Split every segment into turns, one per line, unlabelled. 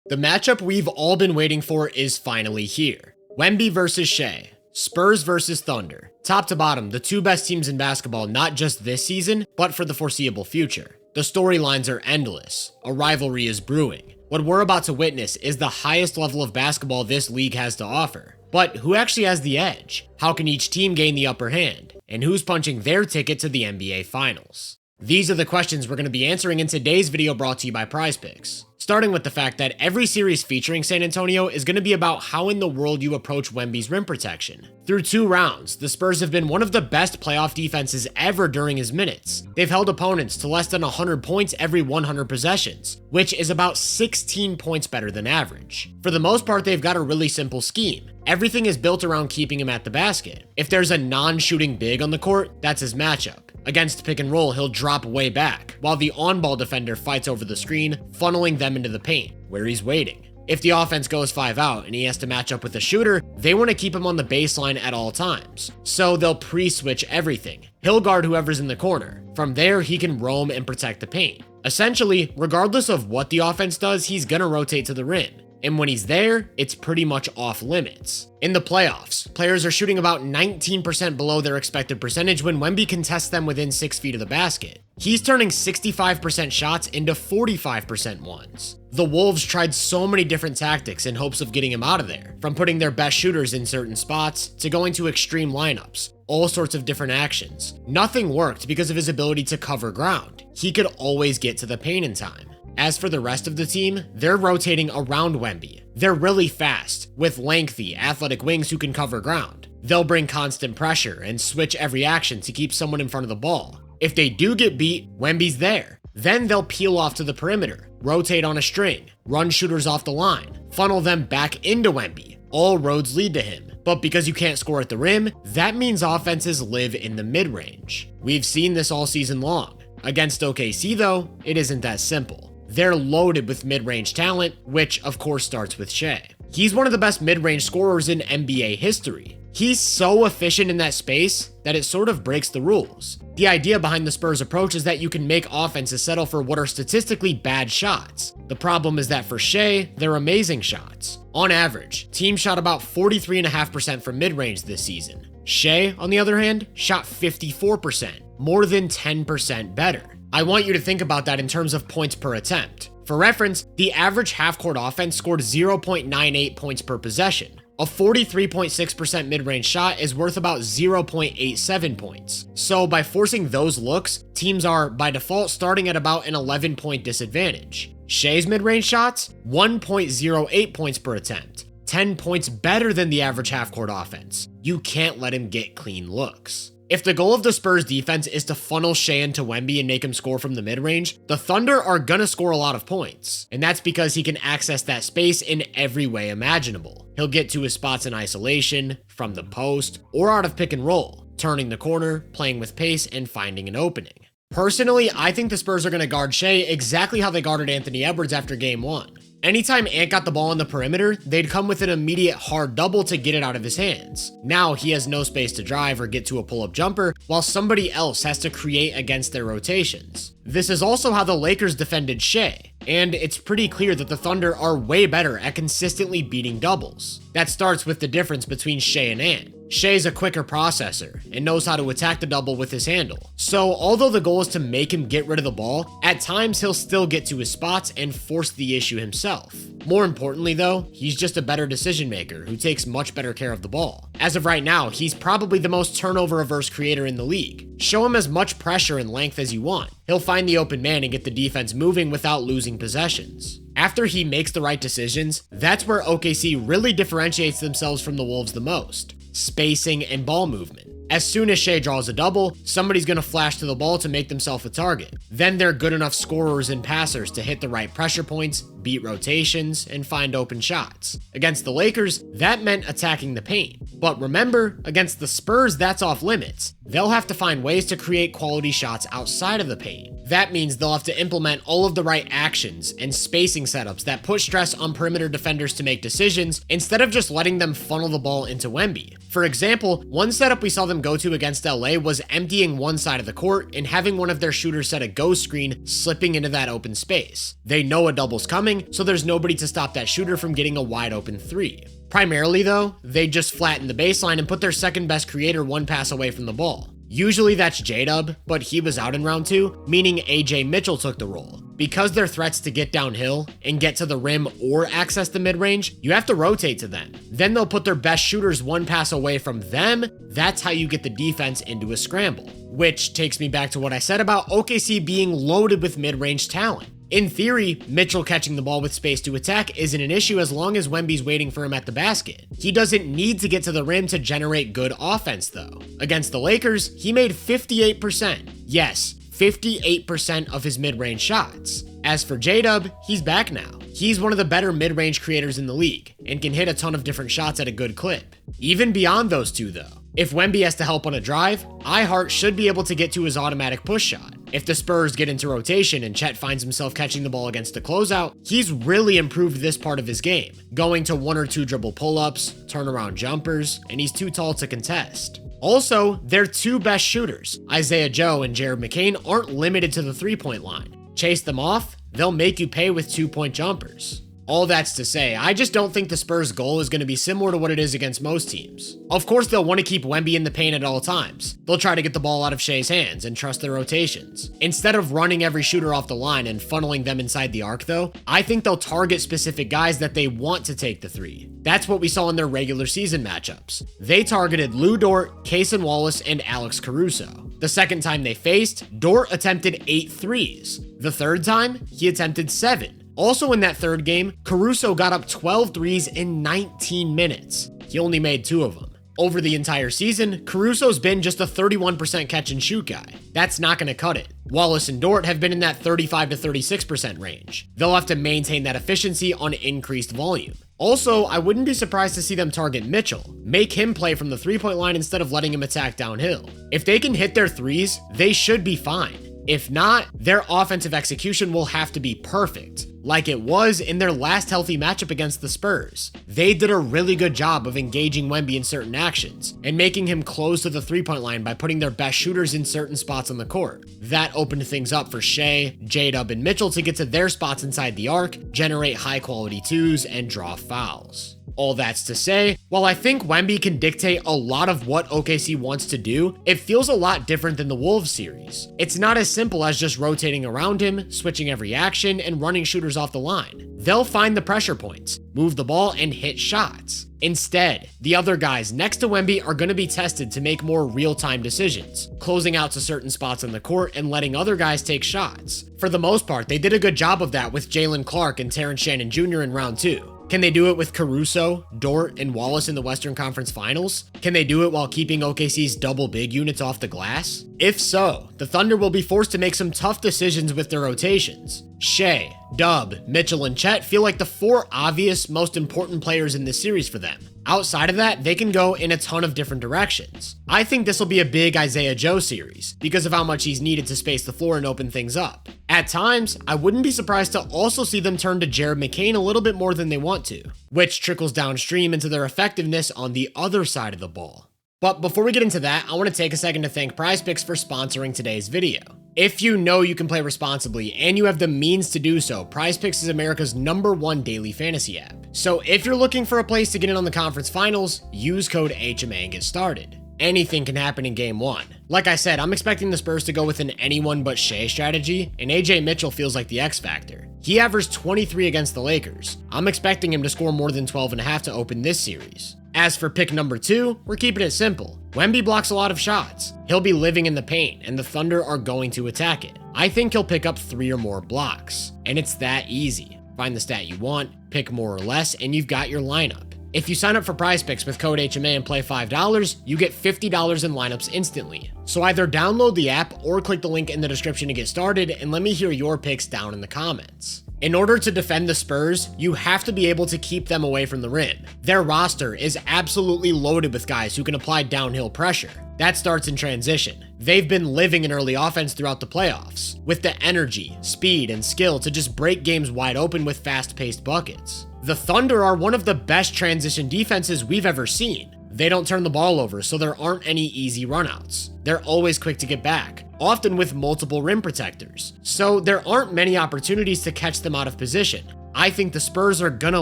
The matchup we've all been waiting for is finally here. Wemby versus Shai. Spurs versus Thunder. Top to bottom, the two best teams in basketball not just this season, but for the foreseeable future. The storylines are endless. A rivalry is brewing. What we're about to witness is the highest level of basketball this league has to offer. But who actually has the edge? How can each team gain the upper hand? And who's punching their ticket to the NBA Finals? These are the questions we're going to be answering in today's video, brought to you by PrizePicks. Starting with the fact that every series featuring San Antonio is going to be about how in the world you approach Wemby's rim protection. Through 2 rounds, the Spurs have been one of the best playoff defenses ever during his minutes. They've held opponents to less than 100 points every 100 possessions, which is about 16 points better than average. For the most part, they've got a really simple scheme. Everything is built around keeping him at the basket. If there's a non-shooting big on the court, that's his matchup. Against pick and roll, he'll drop way back, while the on-ball defender fights over the screen, funneling them into the paint, where he's waiting. If the offense goes 5 out and he has to match up with a shooter, they want to keep him on the baseline at all times. So they'll pre-switch everything. He'll guard whoever's in the corner. From there, he can roam and protect the paint. Essentially, regardless of what the offense does, he's gonna rotate to the rim. And when he's there, it's pretty much off limits. In the playoffs, players are shooting about 19% below their expected percentage when Wemby contests them within 6 feet of the basket. He's turning 65% shots into 45% ones. The Wolves tried so many different tactics in hopes of getting him out of there, from putting their best shooters in certain spots to going to extreme lineups, all sorts of different actions. Nothing worked because of his ability to cover ground. He could always get to the paint in time. As for the rest of the team, they're rotating around Wemby. They're really fast, with lengthy, athletic wings who can cover ground. They'll bring constant pressure and switch every action to keep someone in front of the ball. If they do get beat, Wemby's there. Then they'll peel off to the perimeter, rotate on a string, run shooters off the line, funnel them back into Wemby. All roads lead to him. But because you can't score at the rim, that means offenses live in the mid-range. We've seen this all season long. Against OKC though, it isn't that simple. They're loaded with mid-range talent, which of course starts with Shai. He's one of the best mid-range scorers in NBA history. He's so efficient in that space that it sort of breaks the rules. The idea behind the Spurs' approach is that you can make offenses settle for what are statistically bad shots. The problem is that for Shai, they're amazing shots. On average, teams shot about 43.5% from mid-range this season. Shai, on the other hand, shot 54%, more than 10% better. I want you to think about that in terms of points per attempt. For reference, the average half-court offense scored 0.98 points per possession. A 43.6% mid-range shot is worth about 0.87 points. So by forcing those looks, teams are, by default, starting at about an 11-point disadvantage. Shai's mid-range shots? 1.08 points per attempt. 10 points better than the average half-court offense. You can't let him get clean looks. If the goal of the Spurs defense is to funnel Shai into Wemby and make him score from the mid-range, the Thunder are gonna score a lot of points. And that's because he can access that space in every way imaginable. He'll get to his spots in isolation, from the post, or out of pick and roll, turning the corner, playing with pace, and finding an opening. Personally, I think the Spurs are gonna guard Shai exactly how they guarded Anthony Edwards after Game 1. Anytime Ant got the ball on the perimeter, they'd come with an immediate hard double to get it out of his hands. Now he has no space to drive or get to a pull-up jumper, while somebody else has to create against their rotations. This is also how the Lakers defended Shai, and it's pretty clear that the Thunder are way better at consistently beating doubles. That starts with the difference between Shai and Ant. Shai's a quicker processor and knows how to attack the double with his handle. So although the goal is to make him get rid of the ball, at times he'll still get to his spots and force the issue himself. More importantly though, he's just a better decision maker who takes much better care of the ball. As of right now, he's probably the most turnover averse creator in the league. Show him as much pressure and length as you want. He'll find the open man and get the defense moving without losing possessions. After he makes the right decisions, that's where OKC really differentiates themselves from the Wolves the most. Spacing and ball movement. As soon as Shai draws a double, somebody's gonna flash to the ball to make themselves a target. Then they're good enough scorers and passers to hit the right pressure points, beat rotations, and find open shots. Against the Lakers, that meant attacking the paint. But remember, against the Spurs, that's off limits. They'll have to find ways to create quality shots outside of the paint. That means they'll have to implement all of the right actions and spacing setups that put stress on perimeter defenders to make decisions instead of just letting them funnel the ball into Wemby. For example, one setup we saw them go to against LA was emptying one side of the court and having one of their shooters set a ghost screen slipping into that open space. They know a double's coming, so there's nobody to stop that shooter from getting a wide open three. Primarily though, they just flatten the baseline and put their second best creator one pass away from the ball. Usually that's J-Dub, but he was out in round 2, meaning AJ Mitchell took the role. Because they're threats to get downhill and get to the rim or access the mid-range, you have to rotate to them. Then they'll put their best shooters one pass away from them. That's how you get the defense into a scramble. Which takes me back to what I said about OKC being loaded with mid-range talent. In theory, Mitchell catching the ball with space to attack isn't an issue as long as Wemby's waiting for him at the basket. He doesn't need to get to the rim to generate good offense though. Against the Lakers, he made 58%. Yes, 58% of his mid-range shots. As for J-Dub, he's back now. He's one of the better mid-range creators in the league and can hit a ton of different shots at a good clip. Even beyond those two though, if Wemby has to help on a drive, iHeart should be able to get to his automatic push shot. If the Spurs get into rotation and Chet finds himself catching the ball against a closeout, he's really improved this part of his game, going to 1 or 2 dribble pull-ups, turnaround jumpers, and he's too tall to contest. Also, their two best shooters, Isaiah Joe and Jared McCain, aren't limited to the three-point line. Chase them off, they'll make you pay with 2-point jumpers. All that's to say, I just don't think the Spurs' goal is going to be similar to what it is against most teams. Of course, they'll want to keep Wemby in the paint at all times. They'll try to get the ball out of Shai's hands and trust their rotations. Instead of running every shooter off the line and funneling them inside the arc though, I think they'll target specific guys that they want to take the three. That's what we saw in their regular season matchups. They targeted Lou Dort, Cason Wallace, and Alex Caruso. The second time they faced, Dort attempted 8 threes. The third time, he attempted 7. Also in that third game, Caruso got up 12 threes in 19 minutes. He only made 2 of them. Over the entire season, Caruso's been just a 31% catch and shoot guy. That's not going to cut it. Wallace and Dort have been in that 35 to 36% range. They'll have to maintain that efficiency on increased volume. Also, I wouldn't be surprised to see them target Mitchell, make him play from the three-point line instead of letting him attack downhill. If they can hit their threes, they should be fine. If not, their offensive execution will have to be perfect, like it was in their last healthy matchup against the Spurs. They did a really good job of engaging Wemby in certain actions and making him close to the three-point line by putting their best shooters in certain spots on the court. That opened things up for Shai, J-Dub, and Mitchell to get to their spots inside the arc, generate high-quality twos, and draw fouls. All that's to say, while I think Wemby can dictate a lot of what OKC wants to do, it feels a lot different than the Wolves series. It's not as simple as just rotating around him, switching every action, and running shooters off the line. They'll find the pressure points, move the ball, and hit shots. Instead, the other guys next to Wemby are going to be tested to make more real-time decisions, closing out to certain spots on the court and letting other guys take shots. For the most part, they did a good job of that with Jalen Clark and Terrence Shannon Jr. in round 2. Can they do it with Caruso, Dort, and Wallace in the Western Conference Finals? Can they do it while keeping OKC's double big units off the glass? If so, the Thunder will be forced to make some tough decisions with their rotations. Shai, Dub, Mitchell, and Chet feel like the 4 obvious, most important players in this series for them. Outside of that, they can go in a ton of different directions. I think this will be a big Isaiah Joe series because of how much he's needed to space the floor and open things up. At times, I wouldn't be surprised to also see them turn to Jared McCain a little bit more than they want to, which trickles downstream into their effectiveness on the other side of the ball. But before we get into that, I want to take a second to thank PrizePicks for sponsoring today's video. If you know you can play responsibly and you have the means to do so, PrizePicks is America's #1 daily fantasy app. So if you're looking for a place to get in on the conference finals, use code HMA and get started. Anything can happen in game 1. Like I said, I'm expecting the Spurs to go with an anyone but Shai strategy, and AJ Mitchell feels like the X factor. He averaged 23 against the Lakers. I'm expecting him to score more than 12.5 to open this series. As for pick number 2, we're keeping it simple. Wemby blocks a lot of shots. He'll be living in the paint, and the Thunder are going to attack it. I think he'll pick up 3 or more blocks, and it's that easy. Find the stat you want, pick more or less, and you've got your lineup. If you sign up for PrizePicks with code HMA and play $5, you get $50 in lineups instantly. So either download the app or click the link in the description to get started, and let me hear your picks down in the comments. In order to defend the Spurs, you have to be able to keep them away from the rim. Their roster is absolutely loaded with guys who can apply downhill pressure. That starts in transition. They've been living an early offense throughout the playoffs, with the energy, speed, and skill to just break games wide open with fast-paced buckets. The Thunder are one of the best transition defenses we've ever seen. They don't turn the ball over, so there aren't any easy runouts. They're always quick to get back, often with multiple rim protectors, so there aren't many opportunities to catch them out of position. I think the Spurs are gonna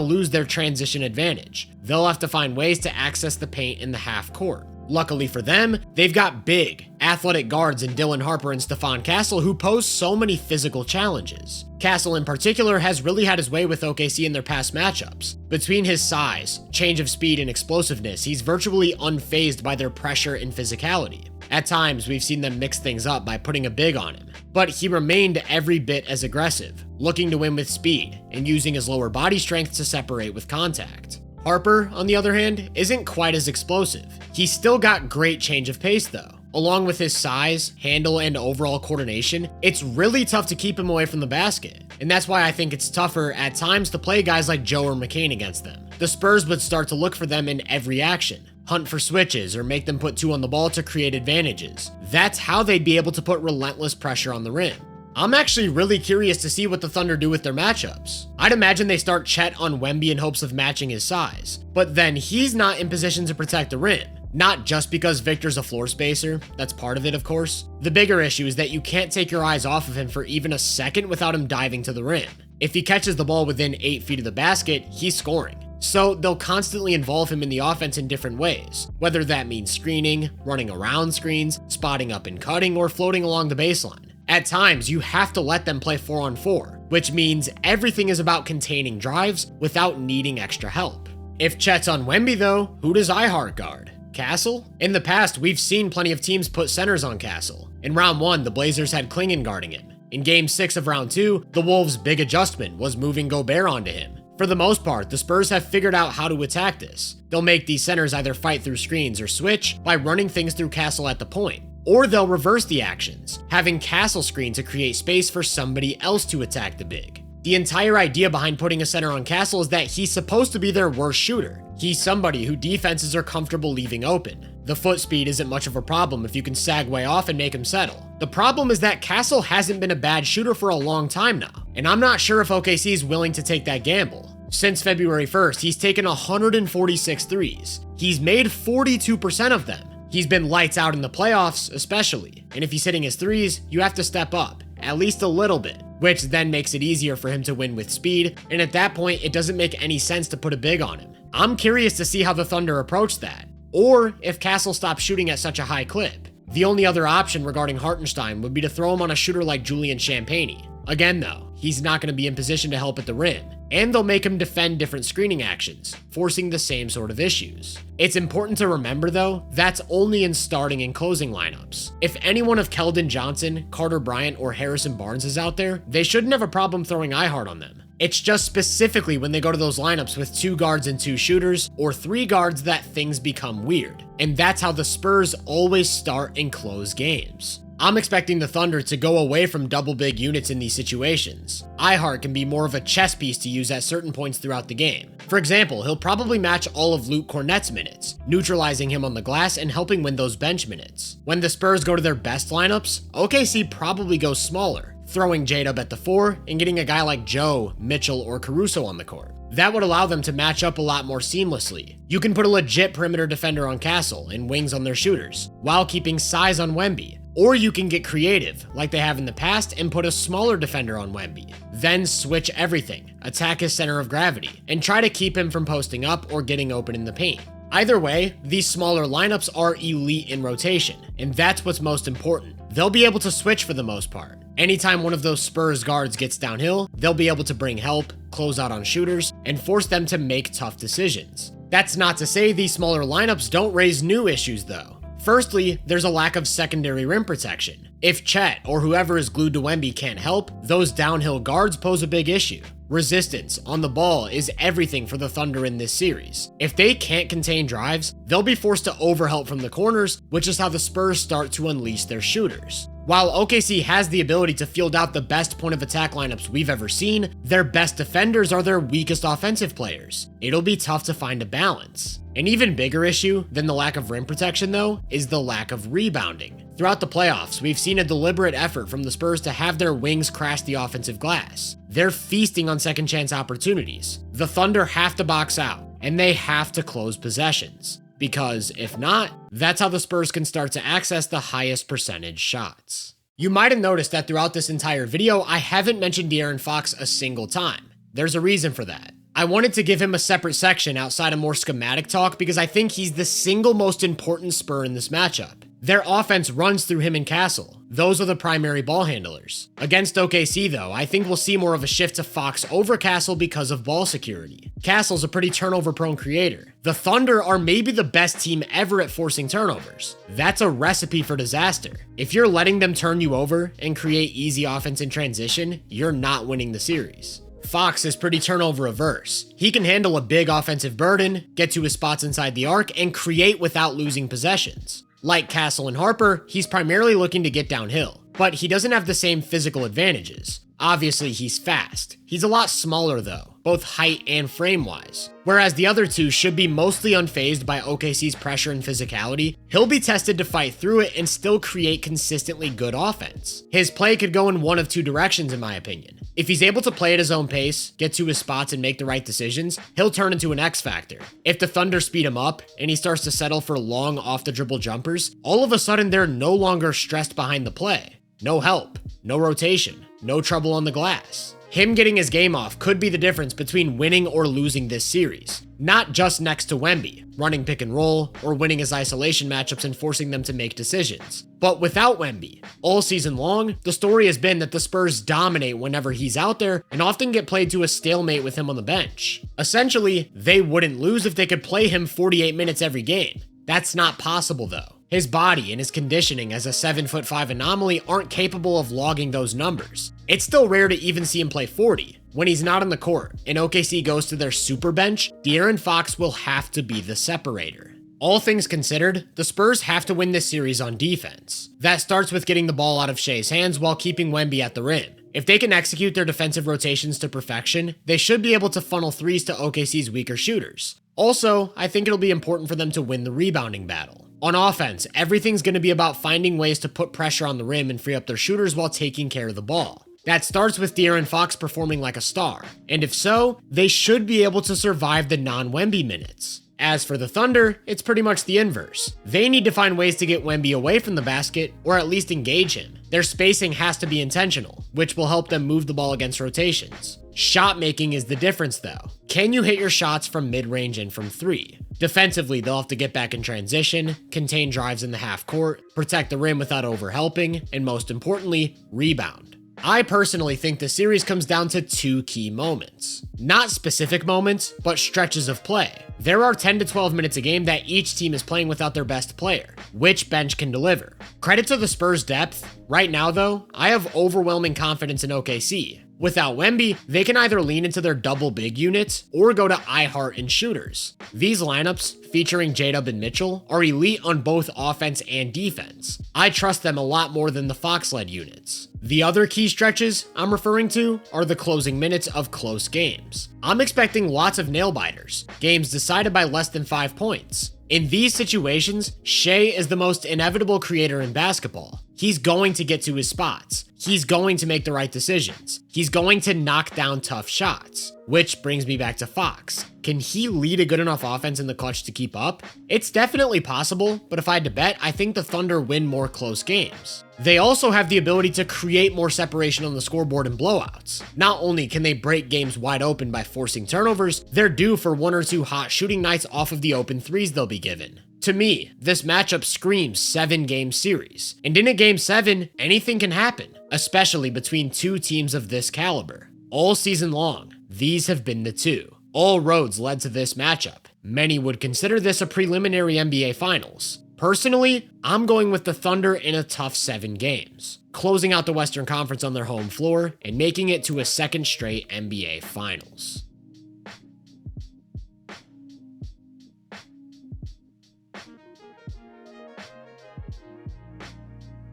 lose their transition advantage. They'll have to find ways to access the paint in the half court. Luckily for them, they've got big, athletic guards in Dylan Harper and Stephon Castle who pose so many physical challenges. Castle in particular has really had his way with OKC in their past matchups. Between his size, change of speed, and explosiveness, he's virtually unfazed by their pressure and physicality. At times, we've seen them mix things up by putting a big on him, but he remained every bit as aggressive, looking to win with speed and using his lower body strength to separate with contact. Harper, on the other hand, isn't quite as explosive. He's still got great change of pace though. Along with his size, handle, and overall coordination, it's really tough to keep him away from the basket. And that's why I think it's tougher at times to play guys like Joe or McCain against them. The Spurs would start to look for them in every action, hunt for switches, or make them put two on the ball to create advantages. That's how they'd be able to put relentless pressure on the rim. I'm actually really curious to see what the Thunder do with their matchups. I'd imagine they start Chet on Wemby in hopes of matching his size, but then he's not in position to protect the rim. Not just because Victor's a floor spacer, that's part of it of course. The bigger issue is that you can't take your eyes off of him for even a second without him diving to the rim. If he catches the ball within 8 feet of the basket, he's scoring. So they'll constantly involve him in the offense in different ways, whether that means screening, running around screens, spotting up and cutting, or floating along the baseline. At times, you have to let them play 4-on-4, which means everything is about containing drives without needing extra help. If Chet's on Wemby though, who does iHeart guard? Castle? In the past, we've seen plenty of teams put centers on Castle. In round 1, the Blazers had Klingon guarding him. In game 6 of round 2, the Wolves' big adjustment was moving Gobert onto him. For the most part, the Spurs have figured out how to attack this. They'll make these centers either fight through screens or switch by running things through Castle at the point. Or they'll reverse the actions, having Castle screen to create space for somebody else to attack the big. The entire idea behind putting a center on Castle is that he's supposed to be their worst shooter. He's somebody who defenses are comfortable leaving open. The foot speed isn't much of a problem if you can sag way off and make him settle. The problem is that Castle hasn't been a bad shooter for a long time now, and I'm not sure if OKC is willing to take that gamble. Since February 1st, he's taken 146 threes. He's made 42% of them. He's been lights out in the playoffs, especially, and if he's hitting his threes, you have to step up, at least a little bit, which then makes it easier for him to win with speed, and at that point, it doesn't make any sense to put a big on him. I'm curious to see how the Thunder approach that, or if Castle stops shooting at such a high clip. The only other option regarding Hartenstein would be to throw him on a shooter like Julian Champagnie. Again though, he's not going to be in position to help at the rim, and they'll make him defend different screening actions, forcing the same sort of issues. It's important to remember though, that's only in starting and closing lineups. If any one of Keldon Johnson, Carter Bryant, or Harrison Barnes is out there, they shouldn't have a problem throwing iHeart on them. It's just specifically when they go to those lineups with 2 guards and 2 shooters, or 3 guards, that things become weird. And that's how the Spurs always start and close games. I'm expecting the Thunder to go away from double big units in these situations. iHeart can be more of a chess piece to use at certain points throughout the game. For example, he'll probably match all of Luke Cornett's minutes, neutralizing him on the glass and helping win those bench minutes. When the Spurs go to their best lineups, OKC probably goes smaller, throwing J-Dub at the 4 and getting a guy like Joe, Mitchell, or Caruso on the court. That would allow them to match up a lot more seamlessly. You can put a legit perimeter defender on Castle and wings on their shooters, while keeping size on Wemby. Or you can get creative, like they have in the past, and put a smaller defender on Wemby. Then switch everything, attack his center of gravity, and try to keep him from posting up or getting open in the paint. Either way, these smaller lineups are elite in rotation, and that's what's most important. They'll be able to switch for the most part. Anytime one of those Spurs guards gets downhill, they'll be able to bring help, close out on shooters, and force them to make tough decisions. That's not to say these smaller lineups don't raise new issues though. Firstly, there's a lack of secondary rim protection. If Chet or whoever is glued to Wemby can't help, those downhill guards pose a big issue. Resistance on the ball is everything for the Thunder in this series. If they can't contain drives, they'll be forced to overhelp from the corners, which is how the Spurs start to unleash their shooters. While OKC has the ability to field out the best point of attack lineups we've ever seen, their best defenders are their weakest offensive players. It'll be tough to find a balance. An even bigger issue than the lack of rim protection, though, is the lack of rebounding. Throughout the playoffs, we've seen a deliberate effort from the Spurs to have their wings crash the offensive glass. They're feasting on second chance opportunities. The Thunder have to box out, and they have to close possessions. Because if not, that's how the Spurs can start to access the highest percentage shots. You might have noticed that throughout this entire video, I haven't mentioned De'Aaron Fox a single time. There's a reason for that. I wanted to give him a separate section outside of more schematic talk because I think he's the single most important Spur in this matchup. Their offense runs through him and Castle. Those are the primary ball handlers. Against OKC though, I think we'll see more of a shift to Fox over Castle because of ball security. Castle's a pretty turnover prone creator. The Thunder are maybe the best team ever at forcing turnovers. That's a recipe for disaster. If you're letting them turn you over and create easy offense in transition, you're not winning the series. Fox is pretty turnover averse. He can handle a big offensive burden, get to his spots inside the arc, and create without losing possessions. Like Castle and Harper, he's primarily looking to get downhill, but he doesn't have the same physical advantages. Obviously, he's fast. He's a lot smaller though, both height and frame-wise. Whereas the other two should be mostly unfazed by OKC's pressure and physicality, he'll be tested to fight through it and still create consistently good offense. His play could go in one of two directions in my opinion. If he's able to play at his own pace, get to his spots, and make the right decisions, he'll turn into an X factor. If the Thunder speed him up and he starts to settle for long off-the-dribble jumpers, all of a sudden they're no longer stressed behind the play. No help, no rotation, no trouble on the glass. Him getting his game off could be the difference between winning or losing this series. Not just next to Wemby, running pick and roll, or winning his isolation matchups and forcing them to make decisions. But without Wemby, all season long, the story has been that the Spurs dominate whenever he's out there and often get played to a stalemate with him on the bench. Essentially, they wouldn't lose if they could play him 48 minutes every game. That's not possible though. His body and his conditioning as a 7'5" anomaly aren't capable of logging those numbers. It's still rare to even see him play 40. When he's not on the court and OKC goes to their super bench, De'Aaron Fox will have to be the separator. All things considered, the Spurs have to win this series on defense. That starts with getting the ball out of Shai's hands while keeping Wemby at the rim. If they can execute their defensive rotations to perfection, they should be able to funnel threes to OKC's weaker shooters. Also, I think it'll be important for them to win the rebounding battle. On offense, everything's going to be about finding ways to put pressure on the rim and free up their shooters while taking care of the ball. That starts with De'Aaron Fox performing like a star, and if so, they should be able to survive the non-Wemby minutes. As for the Thunder, it's pretty much the inverse. They need to find ways to get Wemby away from the basket, or at least engage him. Their spacing has to be intentional, which will help them move the ball against rotations. Shot making is the difference though. Can you hit your shots from mid-range and from three? Defensively, they'll have to get back in transition, contain drives in the half court, protect the rim without overhelping, and most importantly, rebound. I personally think the series comes down to two key moments. Not specific moments, but stretches of play. There are 10 to 12 minutes a game that each team is playing without their best player. Which bench can deliver? Credit to the Spurs' depth. Right now though, I have overwhelming confidence in OKC. Without Wemby, they can either lean into their double big units or go to iHeart and shooters. These lineups, featuring J-Dub and Mitchell, are elite on both offense and defense. I trust them a lot more than the Fox-led units. The other key stretches I'm referring to are the closing minutes of close games. I'm expecting lots of nail-biters, games decided by less than 5 points. In these situations, Shai is the most inevitable creator in basketball. He's going to get to his spots. He's going to make the right decisions. He's going to knock down tough shots. Which brings me back to Fox. Can he lead a good enough offense in the clutch to keep up? It's definitely possible, but if I had to bet, I think the Thunder win more close games. They also have the ability to create more separation on the scoreboard in blowouts. Not only can they break games wide open by forcing turnovers, they're due for one or two hot shooting nights off of the open threes they'll be given. To me, this matchup screams 7-game series, and in a game 7, anything can happen, especially between two teams of this caliber. All season long, these have been the two. All roads led to this matchup. Many would consider this a preliminary NBA Finals. Personally, I'm going with the Thunder in a tough 7 games, closing out the Western Conference on their home floor and making it to a second straight NBA Finals.